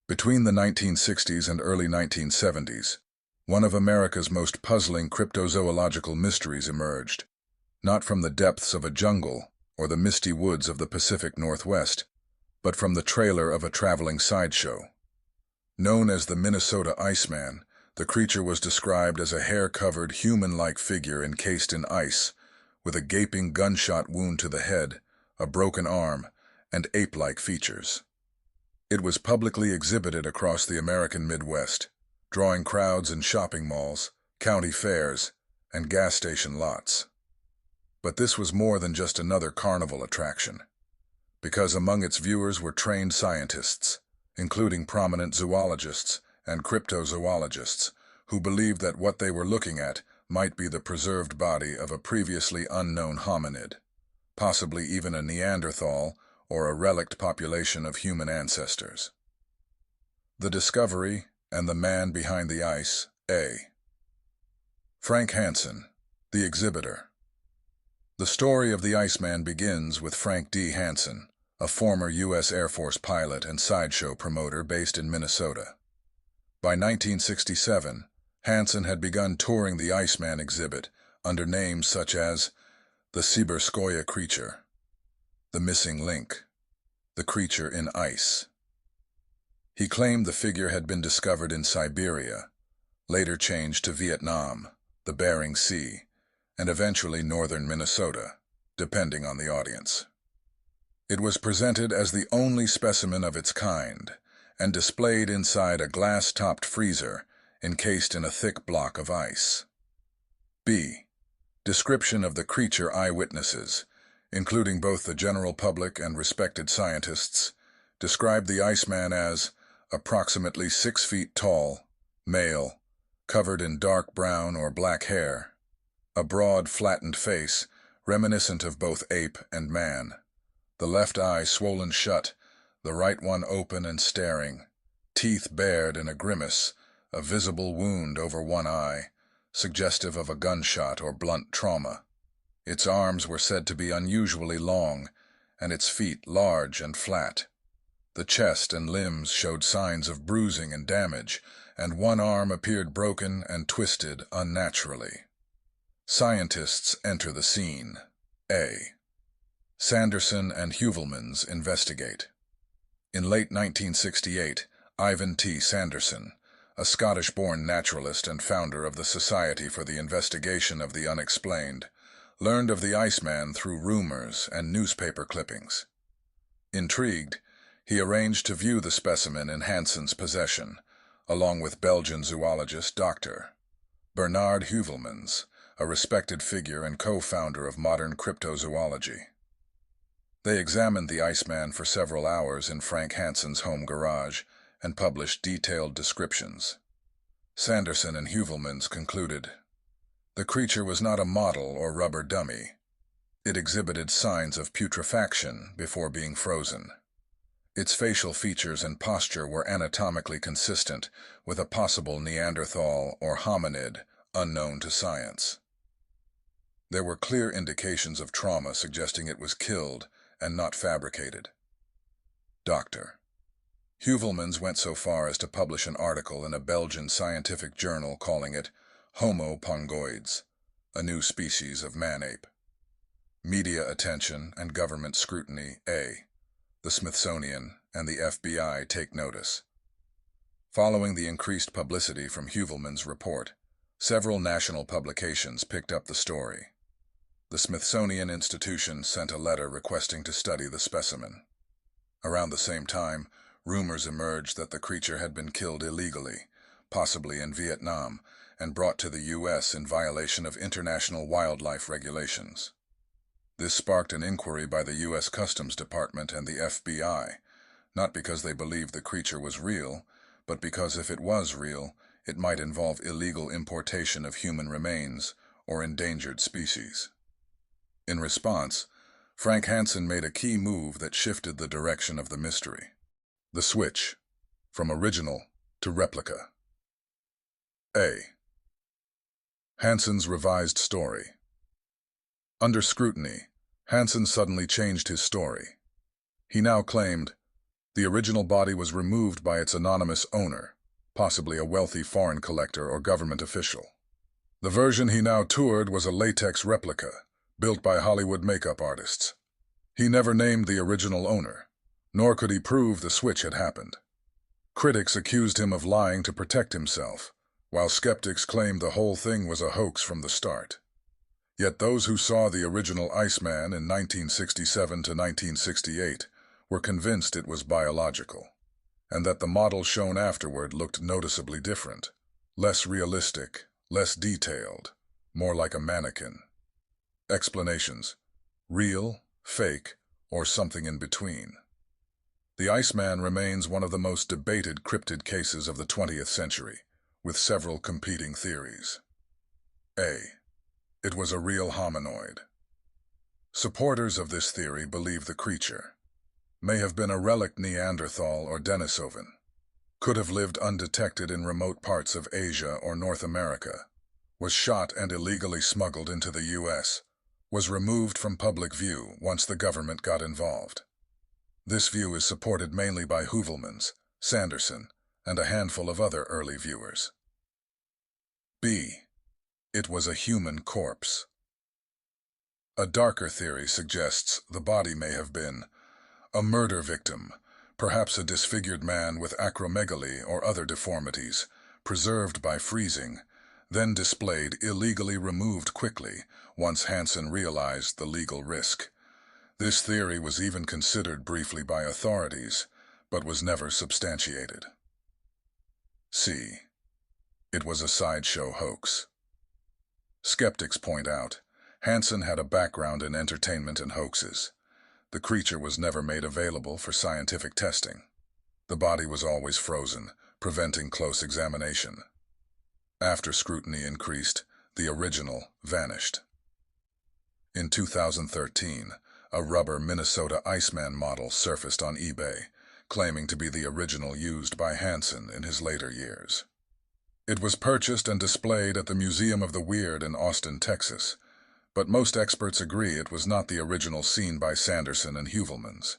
Between the 1960s and early 1970s, one of America's most puzzling cryptozoological mysteries emerged, not from the depths of a jungle or the misty woods of the Pacific Northwest, but from the trailer of a traveling sideshow. Known as the Minnesota ICEMAN, the creature was described as a hair-covered, human-like figure encased in ice, with a gaping gunshot wound to the head, a broken arm, and ape-like features. It was publicly exhibited across the American Midwest, drawing crowds in shopping malls, county fairs, and gas station lots. But this was more than just another carnival attraction, because among its viewers were trained scientists, including prominent zoologists and cryptozoologists, who believed that what they were looking at might be the preserved body of a previously unknown hominid, possibly even a Neanderthal or a relict population of human ancestors. The discovery and the man behind the ice, A. Frank Hansen, the exhibitor. The story of the Iceman begins with Frank D. Hansen, a former U.S. Air Force pilot and sideshow promoter based in Minnesota. By 1967, Hansen had begun touring the Iceman exhibit under names such as the Siberskoye creature, the missing link, the creature in ice. He claimed the figure had been discovered in Siberia, later changed to Vietnam, the Bering Sea, and eventually northern Minnesota, depending on the audience. It was presented as the only specimen of its kind and displayed inside a glass-topped freezer encased in a thick block of ice. B. Description of the creature eyewitnesses, including both the general public and respected scientists, described the Iceman as approximately 6 feet tall, male, covered in dark brown or black hair, a broad, flattened face, reminiscent of both ape and man, the left eye swollen shut, the right one open and staring, teeth bared in a grimace, a visible wound over one eye, suggestive of a gunshot or blunt trauma. Its arms were said to be unusually long, and its feet large and flat. The chest and limbs showed signs of bruising and damage, and one arm appeared broken and twisted unnaturally. Scientists enter the scene. A. Sanderson and Heuvelmans investigate. In late 1968, Ivan T. Sanderson, a Scottish-born naturalist and founder of the Society for the Investigation of the Unexplained, learned of the Iceman through rumors and newspaper clippings. Intrigued, he arranged to view the specimen in Hansen's possession, along with Belgian zoologist Dr. Bernard Heuvelmans, a respected figure and co-founder of modern cryptozoology. They examined the Iceman for several hours in Frank Hansen's home garage and published detailed descriptions. Sanderson and Heuvelmans concluded, the creature was not a model or rubber dummy. It exhibited signs of putrefaction before being frozen. Its facial features and posture were anatomically consistent with a possible Neanderthal or hominid unknown to science. There were clear indications of trauma suggesting it was killed and not fabricated. Dr. Heuvelmans went so far as to publish an article in a Belgian scientific journal calling it Homo pongoides, a new species of man-ape. Media attention and government scrutiny. A. The Smithsonian and the FBI take notice. Following the increased publicity from Heuvelmans' report, several national publications picked up the story. The Smithsonian Institution sent a letter requesting to study the specimen. Around the same time, rumors emerged that the creature had been killed illegally, possibly in Vietnam, and brought to the U.S. in violation of international wildlife regulations. This sparked an inquiry by the U.S. Customs Department and the FBI, not because they believed the creature was real, but because if it was real, it might involve illegal importation of human remains or endangered species. In response, Frank Hansen made a key move that shifted the direction of the mystery. The switch, from original to replica. A. Hansen's revised story. Under scrutiny, Hansen suddenly changed his story. He now claimed, The original body was removed by its anonymous owner, possibly a wealthy foreign collector or government official. The version he now toured was a latex replica, built by Hollywood makeup artists. He never named the original owner, nor could he prove the switch had happened. Critics accused him of lying to protect himself, while skeptics claimed the whole thing was a hoax from the start. Yet those who saw the original Iceman in 1967 to 1968 were convinced it was biological, and that the model shown afterward looked noticeably different, less realistic, less detailed, more like a mannequin. Explanations: real, fake, or something in between. The Iceman remains one of the most debated cryptid cases of the 20th century, with several competing theories. A. It was a real hominoid. Supporters of this theory believe the creature may have been a relict Neanderthal or Denisovan, could have lived undetected in remote parts of Asia or North America, was shot and illegally smuggled into the U.S., was removed from public view once the government got involved. This view is supported mainly by Heuvelmans, Sanderson, and a handful of other early viewers. B. It was a human corpse. A darker theory suggests the body may have been a murder victim, perhaps a disfigured man with acromegaly or other deformities, preserved by freezing, then displayed, illegally removed quickly once Hansen realized the legal risk. This theory was even considered briefly by authorities, but was never substantiated. C. It was a sideshow hoax. Skeptics point out, Hansen had a background in entertainment and hoaxes. The creature was never made available for scientific testing. The body was always frozen, preventing close examination. After scrutiny increased, the original vanished. In 2013, a rubber Minnesota Iceman model surfaced on eBay, claiming to be the original used by Hansen in his later years. It was purchased and displayed at the Museum of the Weird in Austin, Texas, but most experts agree it was not the original seen by Sanderson and Heuvelmans.